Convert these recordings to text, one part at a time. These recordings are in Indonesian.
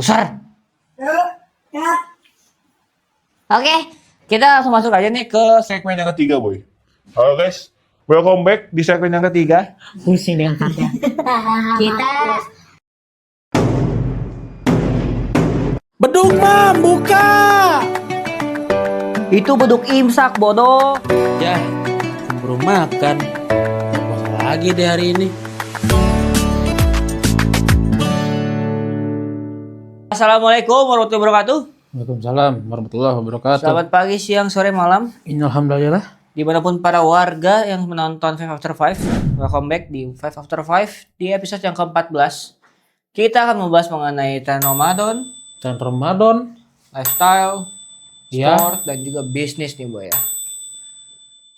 Besar. Oke, kita langsung masuk aja nih ke segmen yang ketiga, boy. Halo guys, welcome back di segmen yang ketiga. Pusing dengan kata. Kita Beduk mam, buka! Itu beduk imsak, bodoh. Ya, keburu makan. Apa lagi deh hari ini? Assalamualaikum warahmatullahi wabarakatuh. Waalaikumsalam warahmatullahi wabarakatuh. Selamat pagi, siang, sore, malam. Alhamdulillah. Dimanapun para warga yang menonton 5 After 5, welcome back di 5 After 5 di episode yang ke-14. Kita akan membahas mengenai tren Ramadan, Dan Ramadan, lifestyle, ya, sport, dan juga bisnis nih, boy ya.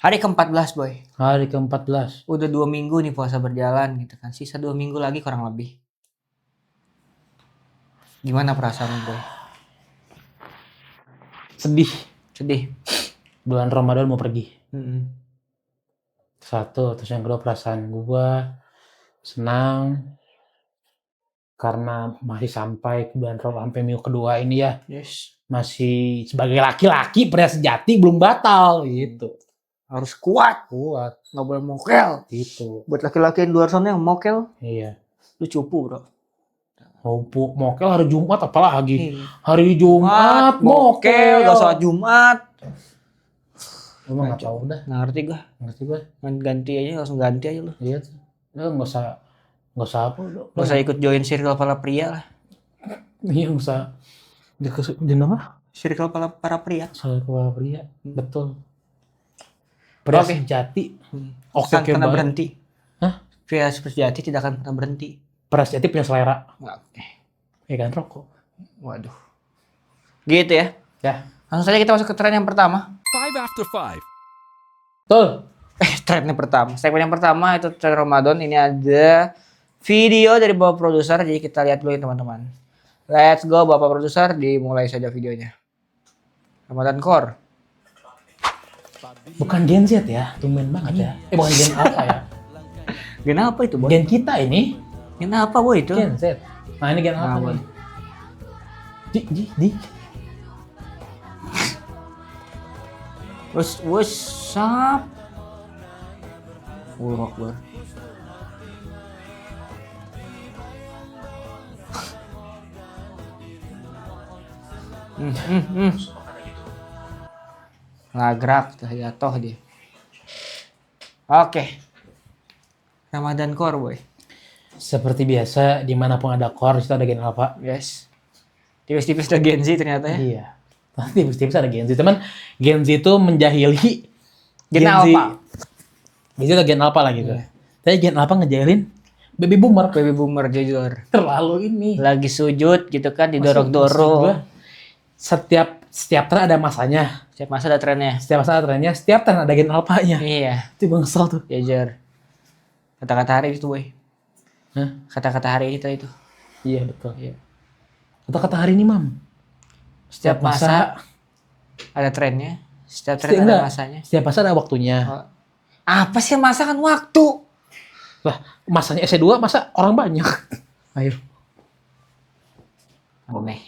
Hari ke-14, boy. hari ke-14. Udah 2 minggu nih puasa berjalan gitu kan. Sisa 2 minggu lagi kurang lebih. Gimana perasaan lu, boy? Sedih. Sedih. Bulan Ramadan mau pergi. Mm-mm. Satu, terus yang kedua perasaan gua senang karena masih sampai ke bulan Ramadan, sampai minggu kedua ini ya. Yes. Masih sebagai laki-laki pria sejati belum batal gitu. Harus kuat. Kuat Nggak boleh mokel. gitu. Buat laki-laki yang di luar sana yang mokel, Iya. lu cupu, bro. Mokel hari Jumat apalagi. Iya. Hari Jumat mokel. Gak sholat Jumat. Emang nggak tahu dah. Nggak ngerti gua. Ngerti gue. Ganti aja, langsung ganti aja lu. Iya. Lu nggak usah apa. Gak usah ikut join circle para pria lah. Iya nggak usah. Dia apa? Circle para pria. Soal kepala pria. Betul. Pria Oke. sejati. Oke, Oke, pernah baik. berhenti. Hah? Pria sejati tidak akan pernah berhenti. Pria sejati punya selera. Oke. Ya kan rokok. Waduh. Gitu ya. Ya. Langsung saja kita masuk ke tren yang pertama. 5 after 5. Betul. Tren yang pertama. Segmen yang pertama itu tren Ramadan. Ini ada video dari Bapak Produser. Jadi kita lihat dulu ya teman-teman. Let's go Bapak Produser. Dimulai saja videonya. Ramadan Core. Bukan Gen Z ya. Tumben banget ya. Bukan Gen apa ya. Gen apa itu, boy? Gen kita ini. Gen apa, boy, itu? Gen Z. Nah ini Gen apa Nah, nih? Di. What's up? Allahu Akbar. Ngagrak, jatuh dia. Oke. Ramadan Core, boy. Seperti biasa, dimanapun ada core, itu ada Gen Alpha. Yes. Tipis-tipis ada Gen Z ternyata ya. Iya. Tipis-tipis ada Gen Z. Teman, Gen Z itu menjahili Gen Z. Alpha. Gen Z atau Gen Alpha lah gitu. Iya. Tapi Gen Alpha ngejahilin baby boomer. Baby boomer jujur. Terlalu ini. Lagi sujud gitu kan, Maksud didorong-dorong. gua, Setiap tren ada masanya. Setiap masa ada trennya. Setiap masa ada trennya. Setiap tren ada Gen Alpha-nya. Iya, Itu gue kesel tuh. jujur. Kata-kata hari itu, boy. Hah? Kata-kata hari kita itu. Iya betul. Iya. Kata-kata hari ini, Mam. Setiap masa ada trennya. Setiap tren Setiap- ada enggak. masanya. Setiap masa ada waktunya. Oh. Apa sih masa kan waktu? Lah, masanya SC2 masa orang banyak. Ayo. Aneh.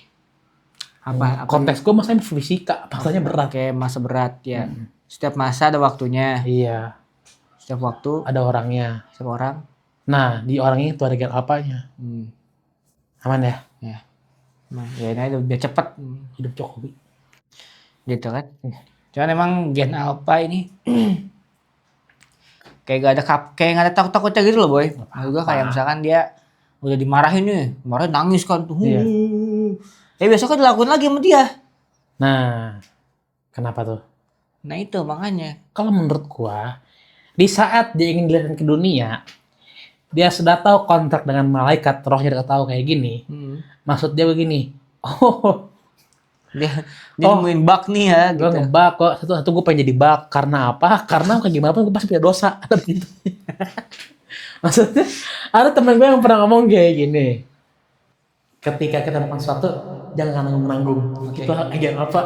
Apa? Konteks gue masanya fisika, masanya berat. Kayak masa berat ya. Setiap masa ada waktunya. Iya, Setiap waktu ada orangnya. setiap orang. Nah, di orangnya itu ada Gen Alpha-nya. Aman ya? Ya. Nah, ya ini udah cepet Hidup Jokowi. gitu kan. Cuman emang Gen Alpha ini kayak gak ada takut-takutnya gitu loh, boy. Juga kayak misalkan dia udah dimarahin nih, kemarin nangis kan tuh. Iya. Besok kan dilakuin lagi sama dia. Nah, kenapa tuh? Nah itu makanya. Kalau menurut gua, di saat dia ingin dilihatkan ke dunia, dia sudah tahu kontrak dengan malaikat, rohnya udah tahu kayak gini. Maksud dia begini, oh, Dia nemuin bug nih ya gue gitu. ngebak kok, satu gue pengen jadi bak, karena apa? Karena kayak gimana pun gue pasti punya dosa. Ada begitu. Maksudnya, ada temen gue yang pernah ngomong kayak gini, ketika kita melakukan sesuatu, jangan nanggung-nanggung. Itu agen apa?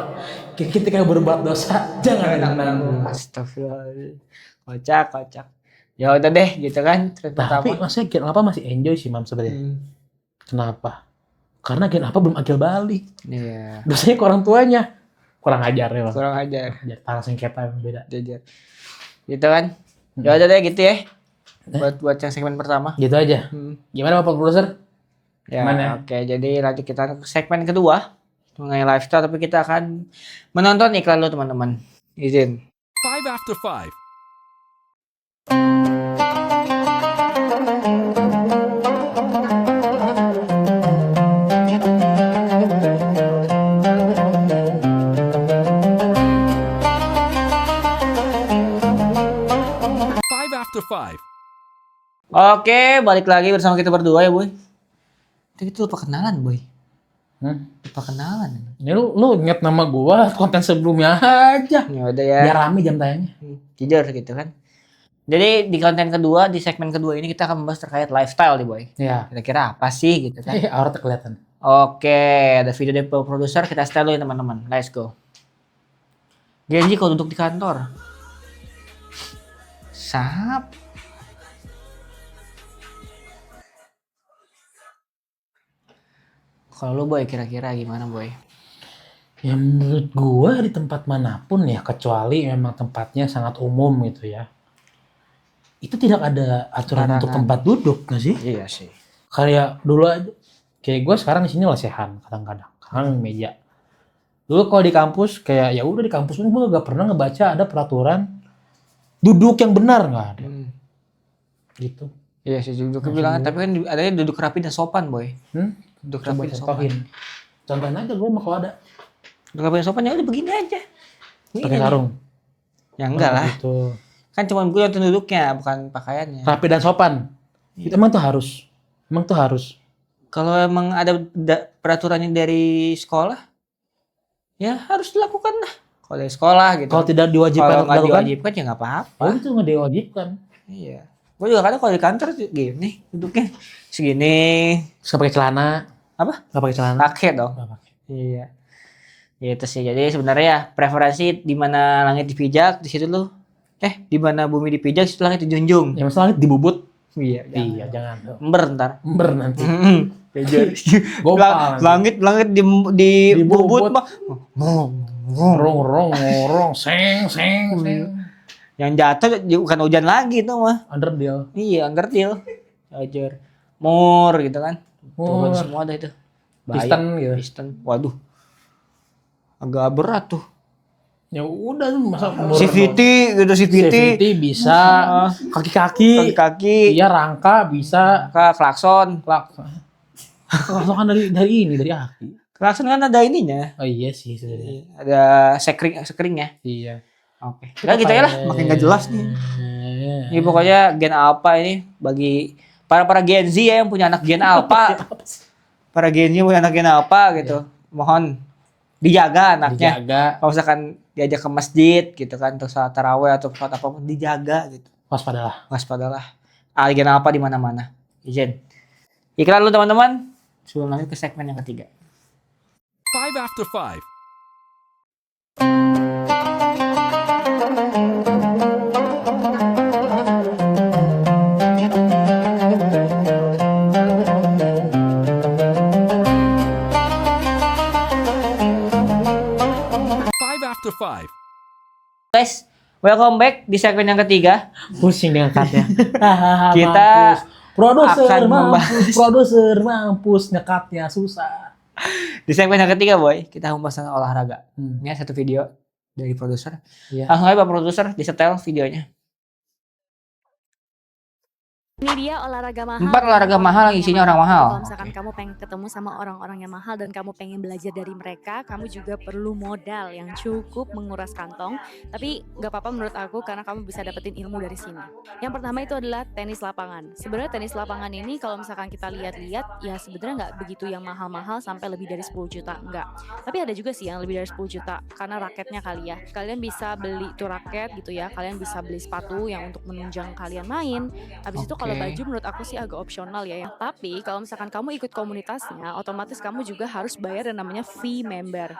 Ketika berbuat dosa, jangan nanggung. Astagfirullah. Kocak. Ya udah deh gitu kan. Tren Tapi pertama. maksudnya Gen apa masih enjoy sih, Mam, sebenarnya. Kenapa? Karena Gen apa belum akil balik. Iya. Dosanya ke orang tuanya. Kurang ajar ya, Bang. Kurang ajar. Parah sengketa yang beda. Jajar. Gitu kan? Ya udah deh gitu ya. Buat yang segmen pertama. Gitu aja. Gimana Bapak Produser? Ya, Gimana? oke. Jadi nanti kita ke segmen kedua mengenai lifestyle, tapi kita akan menonton iklan dulu teman-teman. Izin. 5 after 5. After 5. Oke, balik lagi bersama kita berdua ya, Boy. Tadi kita lupa kenalan, Boy. Lupa kenalan. Ini lu inget nama gua konten sebelumnya aja. Ya udah ya. Biar rame jam tayangnya. Jujur gitu kan. Jadi di konten kedua, di segmen kedua ini kita akan membahas terkait lifestyle nih, Boy. Iya. Kira-kira apa sih gitu kan. Aurat kelihatan. Oke, ada video dari produser, kita setel dulu ya teman-teman. Let's go. Genji kalau duduk di kantor. Sap. Kalau lu Boy kira-kira gimana Boy? Ya menurut gua di tempat manapun ya, kecuali memang tempatnya sangat umum gitu ya. Itu tidak ada aturan Larangan. untuk tempat duduk nggak sih? Iya sih. Kayak dulu aja. Kayak gua sekarang di sini lesehan kadang-kadang. Kadang meja. Dulu kalau di kampus kayak ya udah di kampus ini gua gak pernah ngebaca ada peraturan duduk yang benar, nggak ada. Gitu. Iya sih duduk bilangan, tapi kan adanya duduk rapi dan sopan Boy. Duduk Coba rapi dan sopan. contohin. Contohin aja gue mah kalau ada. Duduk rapi dan sopan ya udah begini aja. Pakai sarung. Ya enggak lah. Gitu. Kan cuma gue nonton duduknya, bukan pakaiannya. Rapi dan sopan. Itu emang tuh harus. Emang tuh harus. Kalau emang ada peraturannya dari sekolah, ya harus dilakukan lah. Kalau dari sekolah gitu. Kalau tidak diwajibkan Kalau untuk nggak dilakukan, diwajibkan ya nggak apa-apa. oh itu nggak diwajibkan. Iya. Gue juga kadang kalau di kantor gini duduknya segini. Terus nggak pakai celana. Apa? Nggak pakai celana. Pakai dong. Nggak pakai. Iya. Itu sih. Jadi sebenarnya ya preferensi di mana langit dipijak di situ lu. Di mana bumi dipijak situ langit dijunjung. Ya masalah dibubut. Iya. Iya jangan. Ember ntar. Ember nanti. Kejar. Gopal. Langit di Dibubut. bubut mah. Rong, seng. Yang jatuh bukan hujan lagi itu mah. Underdeal. Iya, Undertale. Ajar. Mur gitu kan. Turun Mur. semua dah itu. Bahaya. Piston gitu. Piston. Waduh. Agak berat tuh. Ya udah masa CVT gitu CVT bisa. Kaki-kaki. Kaki. Iya rangka bisa. Klakson. Klakson kan dari aki. Klakson kan ada ininya. Oh iya sih sebenarnya. Ada sekringnya. Iya. Oke. Nah gitu ya lah, makin gak jelas nih. Ini pokoknya gen alpha ini bagi para Gen Z ya yang punya anak gen alpha. Para Gen Z yang punya anak gen alpha gitu. Mohon dijaga anaknya. Dijaga. Kalau misalkan diajak ke masjid gitu kan untuk salat tarawih atau salat apapun dijaga gitu. Waspadalah. Gen alpha di mana-mana. Izin. Iklan dulu teman-teman. Sebelum lanjut ke segmen yang ketiga. 5 after 5. After 5. Guys, welcome back di segmen yang ketiga. Pusing dengan cutnya. Kita akan Produser mampus ngekatnya susah. Di segmen yang ketiga Boy, kita membahas tentang olahraga. Ini satu video dari produser. Iya. Langsung aja Pak Produser disetel videonya. Ini dia olahraga mahal. 4 olahraga mahal yang isinya orang mahal. Kalau misalkan kamu pengen ketemu sama orang-orang yang mahal dan kamu pengen belajar dari mereka, kamu juga perlu modal yang cukup menguras kantong. Tapi nggak apa-apa menurut aku karena kamu bisa dapetin ilmu dari sini. Yang pertama itu adalah tenis lapangan. Sebenarnya tenis lapangan ini kalau misalkan kita lihat-lihat ya sebenarnya nggak begitu yang mahal-mahal sampai lebih dari 10 juta, enggak. Tapi ada juga sih yang lebih dari 10 juta karena raketnya kali ya. Kalian bisa beli tuh raket gitu ya. Kalian bisa beli sepatu yang untuk menunjang kalian main. Habis itu kalau baju menurut aku sih agak opsional ya. Tapi kalau misalkan kamu ikut komunitasnya, otomatis kamu juga harus bayar yang namanya fee member.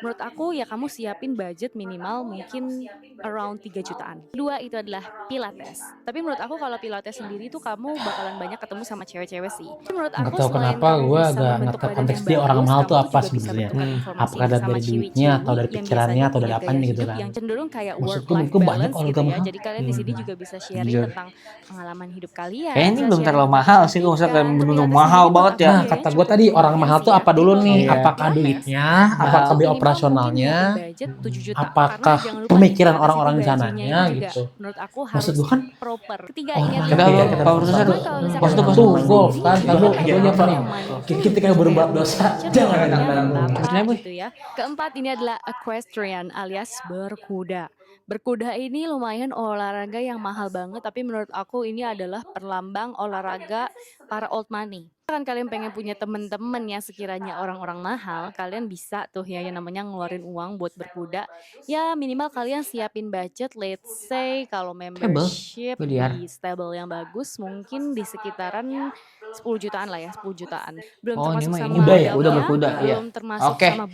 Menurut aku ya kamu siapin budget minimal mungkin around 3 jutaan. Kedua itu adalah pilates. Tapi menurut aku kalau pilates sendiri tuh kamu bakalan banyak ketemu sama cewek-cewek sih. Menurut Nggak aku tahu selain kenapa kamu gue bisa agak membentuk nggak badan konteks yang dia orang bagus, mahal kamu tuh apa juga bisa sebenarnya. bertukar informasi Apakah sama dari ciwi-ciwi duitnya atau dari yang pikirannya biasanya atau dari punya apanya gaya gitu hidup kan. yang cenderung kayak Maksud work gue life mungkin banyak balance olahraga gitu ya. mahal. Jadi kalian di sini juga bisa sharing Jujur. tentang pengalaman hidup kalian. Kayaknya ini bisa belum sharing terlalu tentang mahal sih, kalau misalkan pendidikan. bener-bener Pilates mahal sendiri banget menurut ya. aku Nah, ya kata gue cukup tadi orang lumayan mahal sih tuh ya. apa dulu Jadi nih? Iya. kalau Apakah pilates, duitnya? Nah, Apakah biaya minimal operasionalnya? mungkin nyiapin budget 7 juta. Apakah Karena jangan lupa pemikiran nih, pilates orang-orang itu di gajinya sananya itu juga gitu. menurut aku Maksud harus gue kan proper. Ketiga oh, ini oke, adalah Kenapa, oke, golf. kita Pak Produser? Karena kalau misalkan Pas itu, kamu pas tuh golf golf sendiri, kan, itu satu kan satunya memang apa nih? mindful, Kita kayak berbuat dosa, jangan cenderungnya jangan. Maksudnya apa? gitu ya. Keempat ini adalah equestrian alias berkuda. Berkuda ini lumayan olahraga yang mahal banget, tapi menurut aku ini adalah perlambang olahraga para old money. Kan kalian pengen punya temen-temen yang sekiranya orang-orang mahal, kalian bisa tuh ya yang namanya ngeluarin uang buat berkuda. Ya minimal kalian siapin budget, let's say kalau membership Biliar. di stable yang bagus mungkin di sekitaran 10 jutaan lah ya, 10 jutaan. Belum Oh, ini termasuk mah sama ini udah ya, modalnya, udah berkuda, iya. belum termasuk Oke. sama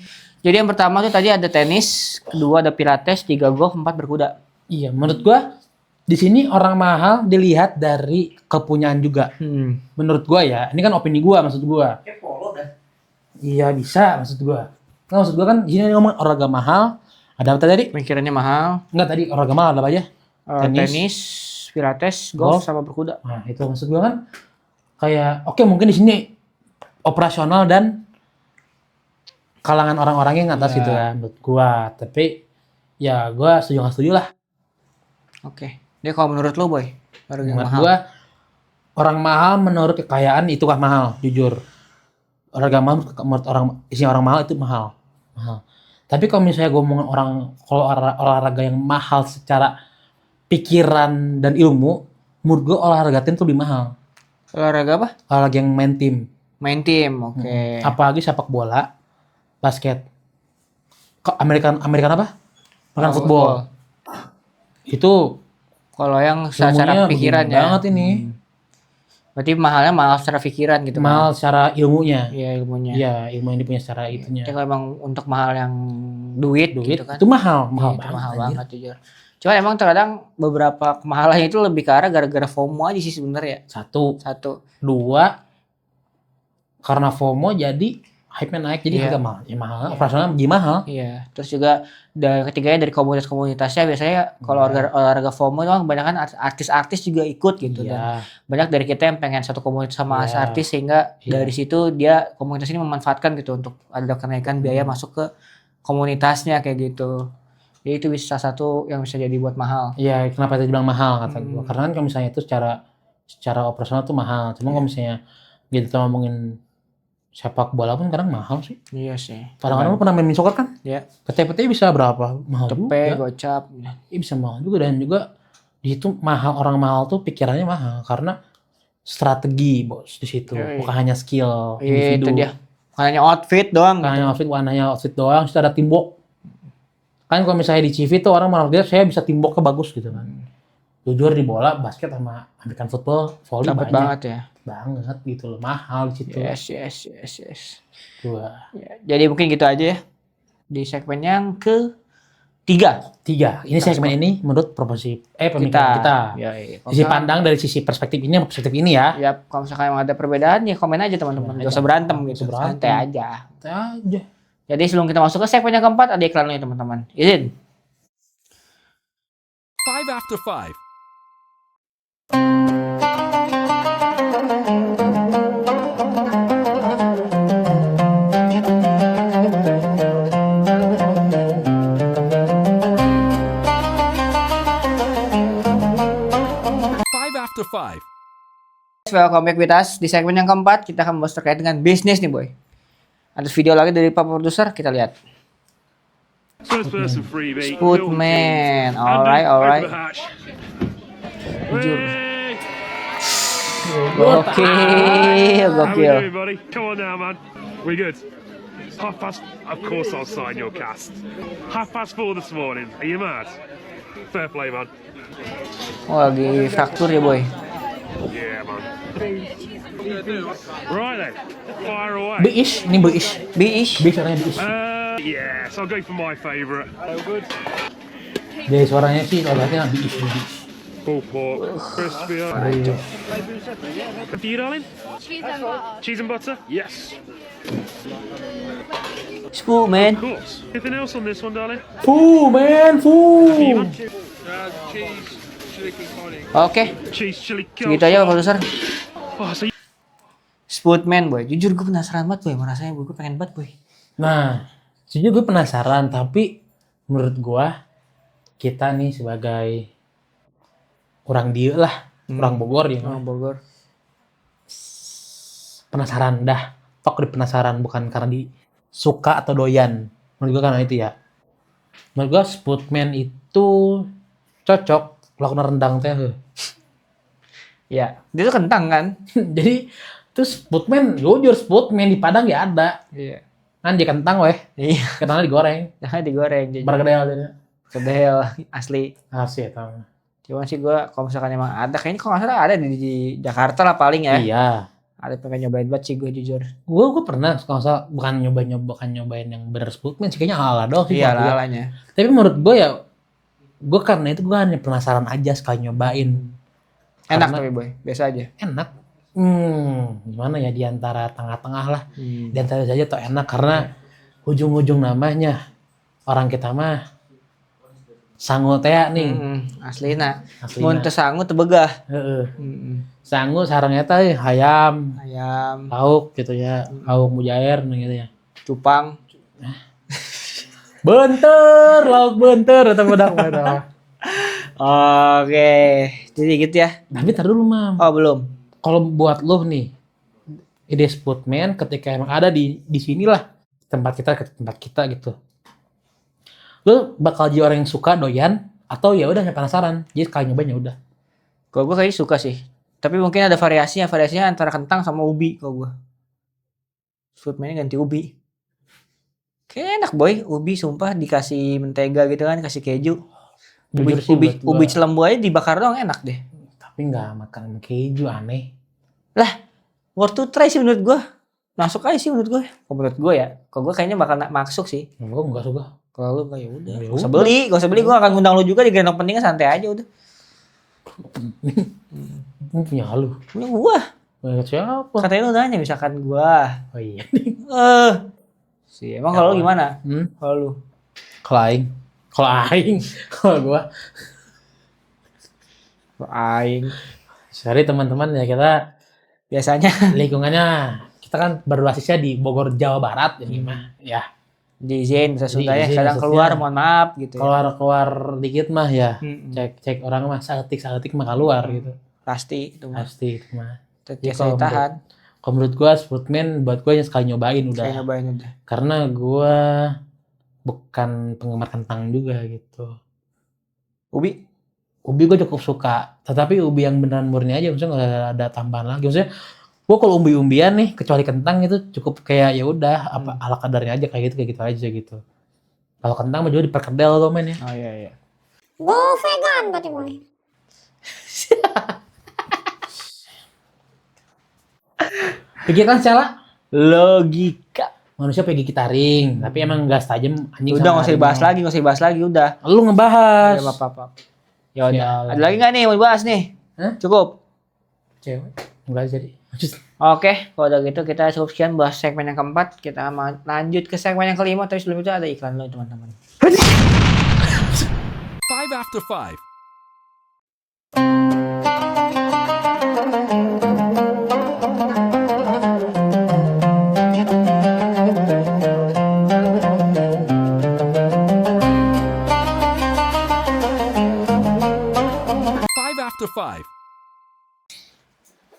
Jadi yang pertama tuh tadi ada tenis, kedua ada pilates, 3 golf, 4 berkuda. Iya, menurut gua di sini orang mahal dilihat dari kepunyaan juga. Menurut gua ya, ini kan opini gua maksud gua. Iya bisa maksud gua. Nah, maksud gua kan di sini ngomong olahraga mahal. Ada apa tadi? Pemikirannya mahal. Enggak tadi olahraga mahal apa aja? Tenis, pilates, golf, Golf. sama berkuda. Nah, itu maksud gua kan kayak oke mungkin di sini operasional dan kalangan orang-orang yang atas Iya. gitu kan menurut gua. Tapi ya gua setuju nggak setuju lah. Oke. Dia kalau menurut lo boy, harga yang Menurut mahal. gua orang mahal menurut kekayaan itu kan mahal, jujur. Olahraga mahal menurut orang isinya orang mahal itu mahal. Mahal. Tapi kalau misalnya gue ngomongin orang kalau olahraga yang mahal secara pikiran dan ilmu, menurut gue olahraga tim tuh lebih mahal. Olahraga apa? Olahraga yang main tim. Main tim, oke. Apalagi sepak bola, basket. Kok American apa? American football. Itu Kalau yang ilmunya secara begini pikiran ya. banget ini. Berarti mahalnya mahal secara pikiran gitu. Mahal secara ilmunya. Iya ilmunya. Iya, ilmu yang dipunya secara itunya. Ya, kalau emang untuk mahal yang duit Duit gitu kan. itu mahal, mahal Iya, itu banget. mahal anjir. banget jujur. Cuma emang terkadang beberapa kemahalannya itu lebih ke arah gara-gara FOMO aja sih sebenarnya. Satu, Satu. dua, karena FOMO jadi hype-nya naik jadi Iya. harga mahal. Ya mahal, operasional jadi mahal. Iya. Terus juga ketiganya dari komunitas-komunitasnya biasanya kalau olahraga FOMO itu kan kebanyakan artis-artis juga ikut gitu dan Iya. banyak dari kita yang pengen satu komunitas sama Iya. artis sehingga Iya. dari situ dia komunitas ini memanfaatkan gitu untuk ada kenaikan biaya masuk ke komunitasnya kayak gitu. Jadi itu bisa salah satu yang bisa jadi buat mahal. Iya, kenapa tadi bilang mahal kata gua? Hmm. Karena kan kalau misalnya itu secara operasional tuh mahal. Cuma kalau misalnya kita ngomongin sepak bola pun kadang mahal sih. Iya sih. Kadang-kadang lu pernah main soccer kan? Iya. PT bisa berapa? Mahal Tepe, juga. gocap. Iya, bisa mahal juga dan juga di situ mahal orang mahal tuh pikirannya mahal karena strategi bos di situ, Yoi. bukan hanya skill Iya, individu. itu dia. Bukan hanya outfit doang. Bukan Gitu. hanya outfit doang, situ ada teamwork. Kan kalau misalnya di CV tuh orang malah lihat saya bisa teamworknya bagus gitu kan. Jujur di bola, basket sama American football, volley Dapat banyak banget ya. banget gitu loh, mahal di situ. Yes. Dua, Ya, jadi mungkin gitu aja ya. Di segmen yang ke-3 tiga. Ini segmen ini menurut pemikiran kita. Yoi. Sisi pandang dari sisi perspektif ini sama perspektif ini ya. Ya, kalau misalkan emang ada perbedaan ya komen aja teman-teman. Komen Gak aja. usah berantem Nggak gitu. usah berantem. Santai aja. Aja. Jadi sebelum kita masuk ke segmen yang keempat ada iklannya teman-teman. Izin. 5 after 5. Five after 5. Welcome back with us. Di segmen yang keempat kita akan membahas terkait dengan bisnis nih boy. Ada video lagi dari Pak Produser, kita lihat. First person freebie. Sputman. Alright. Jujur. Gokil. How we doing, buddy? Come on now, man. We good? Of course I'll sign your cast. 4:30 this morning. Are you mad? Fair play, man. Oh, lagi fraktur ya boy. Yeah, man. Right then. Fire away. Biish, ini biish. Biish. Biish orangnya biish. Yes, I'll go for my favourite. Dari suaranya sih logatnya biis. Pulled pork, crispy. Aduh. And for you, darling? Cheese and butter. Yes, Spook, man. of course. Anything else on this one, darling? Man, You, man? Oke, Cheese, chili, segitu aja Pak Produser. Oh, so Spootman, boy. Jujur gue penasaran banget, boy. Rasanya gue pengen banget, boy. Nah, jujur gue penasaran, tapi menurut gue kita nih sebagai orang dia lah, orang Bogor ya. Oh, Bogor. Penasaran dah. Tok di penasaran bukan karena di suka atau doyan. Menurut gue karena itu ya. Menurut gue Spootman itu cocok lakukan rendang teh. Ya, dia tuh kentang kan? Jadi terus Spootman, jujur Spootman di Padang ya ada. Iya. Kan dia kentang weh, Iya, kentangnya digoreng. jangan digoreng. Bergedel jadi. Kedel asli. Asik tau. Cuman sih gue kalau misalkan emang ada, kayaknya kalau nggak salah ada di Jakarta lah paling ya. Iya. Ada pengen nyobain banget sih gue jujur. Gue pernah kalau nggak salah bukan nyobain yang bener Spootman sih kayaknya ala doang sih. Iya menurut gua. lalanya. Tapi menurut gue ya, gue karena itu gue hanya penasaran aja sekali nyobain. Enak Karena- tapi boy, biasa aja. Enak. Gimana ya di antara tengah-tengah lah. Di antara saja tuh enak karena ujung-ujung namanya orang kita mah sangu teh nih. Aslina. Aslina. Mun teu sangu teu begah. Heeh. Sangu sarangnya teh hayam, Ayam, lauk gitu ya, lauk mujair gitu ya. cupang. Benter, lauk benter atau bedak. Oke, jadi gitu ya. Tapi tar dulu mam. Oh belum. Kalau buat lo nih, ide Spootman ketika emang ada di sinilah tempat kita gitu. Lo bakal jadi orang yang suka doyan atau ya udah penasaran. Jadi sekali nyobain ya udah. Kalau gue kayaknya suka sih. Tapi mungkin ada variasinya antara kentang sama ubi kalau gue. Spootman-nya ganti ubi. Kayaknya enak boy, ubi sumpah dikasih mentega gitu kan, kasih keju. Jujur sih buat gua. Ubi celembu aja dibakar doang enak deh. Tapi nggak makan keju aneh. Worth to try sih menurut gue. Masuk aja sih menurut gue. Kalau menurut gue ya, kalau gue kayaknya bakal masuk sih. Gue nggak suka. Kalau lu kayak udah, Ya gak usah udah. beli, gue akan ngundang lu juga di grand opening santai aja udah. Ini punya lu. Punya gua. Punya siapa? Katanya lu nanya misalkan gua. Oh iya. Sih, emang kalau lu gimana? Hmm? Kalau lu? Kalau aing, kalau gua. Aing. Sorry teman-teman ya kita Biasanya lingkungannya kita kan berbasisnya di Bogor Jawa Barat jadi mah ya diizin bisa Sunda ya, Diizin kadang maksudnya. keluar mohon maaf gitu ya. keluar dikit mah ya Mm-mm. cek orang mah saeutik mah keluar gitu Pasti itu mah. pasti itu mah. Tetap kalau ditahan. Kalau menurut gua Spootman buat gua yang sekali nyobain udah Kayak nyobain udah. karena gua bukan penggemar kentang juga gitu. Ubi gue cukup suka, tetapi ubi yang beneran murni aja, maksudnya nggak ada tambahan lagi. Maksudnya, gue kalau umbi-umbian nih, kecuali kentang itu cukup kayak ya udah apa ala kadarnya aja kayak gitu aja gitu. Kalau kentang mah juga diperkedel tuh men ya. Oh iya iya. Go vegan berarti boy. Pikiran Cela, Logika. manusia pengen gigi taring, tapi emang gas tajam anjing. Udah sama nggak usah dibahas harimau. lagi, nggak usah dibahas lagi udah. Lu ngebahas. Ya apa-apa. Ya udah. Sialan. Ada lagi nggak nih mau dibahas nih? Hah? Cukup. Cewek, enggak jadi. Oke, kalau udah gitu kita cukup sekian bahas segmen yang keempat. Kita lanjut ke segmen yang kelima, tapi sebelum itu ada iklan dulu teman-teman. 5 after 5. After 5.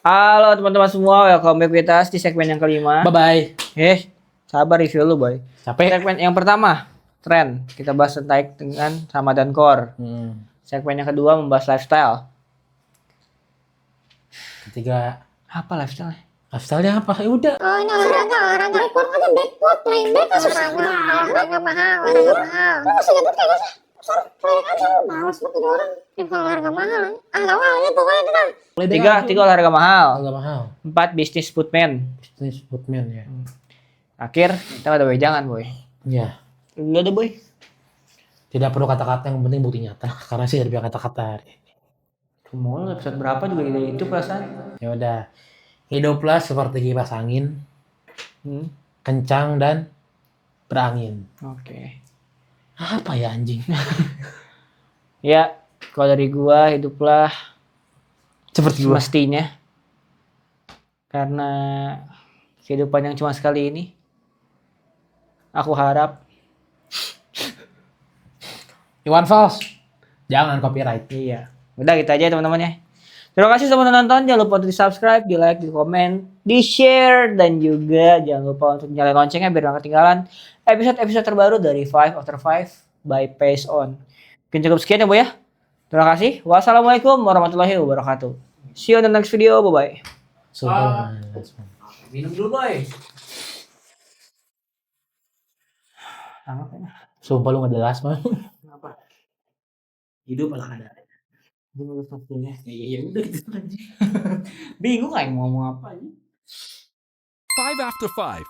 Halo teman-teman semua, welcome back with us di segmen yang kelima. Bye bye. Sabar review lu boy. Capek. Segmen yang pertama, tren. Kita bahas terkait dengan Ramadan Core. Segmen yang kedua membahas lifestyle. Ketiga, Apa lifestyle? lifestyle-nya apa? Ya udah. Oh ini olahraga backward aja backward playing back olahraga mahal. Lu masih ngerti kayaknya sih? Proyek aja lu males banget jadi orang yang olahraga mahal. Tahu aja pokoknya itu dah. Tiga olahraga mahal. Agak mahal. 4 bisnis footman. Bisnis Spootman ya. Akhir kita ada wejangan boy. Iya. Lu deh boy. Tidak perlu kata-kata, yang penting bukti nyata. Karena sih dari kata-kata. Mau episode berapa juga itu perasaan. Ya udah. Hiduplah seperti kipas angin, Hmm. kencang dan berangin. Oke. Apa ya anjing? Ya, kalau dari gua hiduplah Seperti gua. semestinya. Karena kehidupan yang cuma sekali ini. Aku harap Iwan Fals. Jangan copyright. iya. Udah gitu aja teman-teman ya. Terima kasih sudah menonton. Jangan lupa untuk di subscribe, di like, di komen, di share, dan juga jangan lupa untuk nyalain loncengnya biar gak ketinggalan episode-episode terbaru dari 5 after 5 by Pace On. Mungkin cukup sekian ya Bu ya. Terima kasih. Wassalamualaikum warahmatullahi wabarakatuh. See you on the next video. Bye-bye. Sumpah. Minum dulu boy. Sumpah lu gak jelas mah. Kenapa? Hidup malah ada. Dulu pastinya. Iya udah gitu aja. Bingung kayak mau ngomong apa. 5 after 5.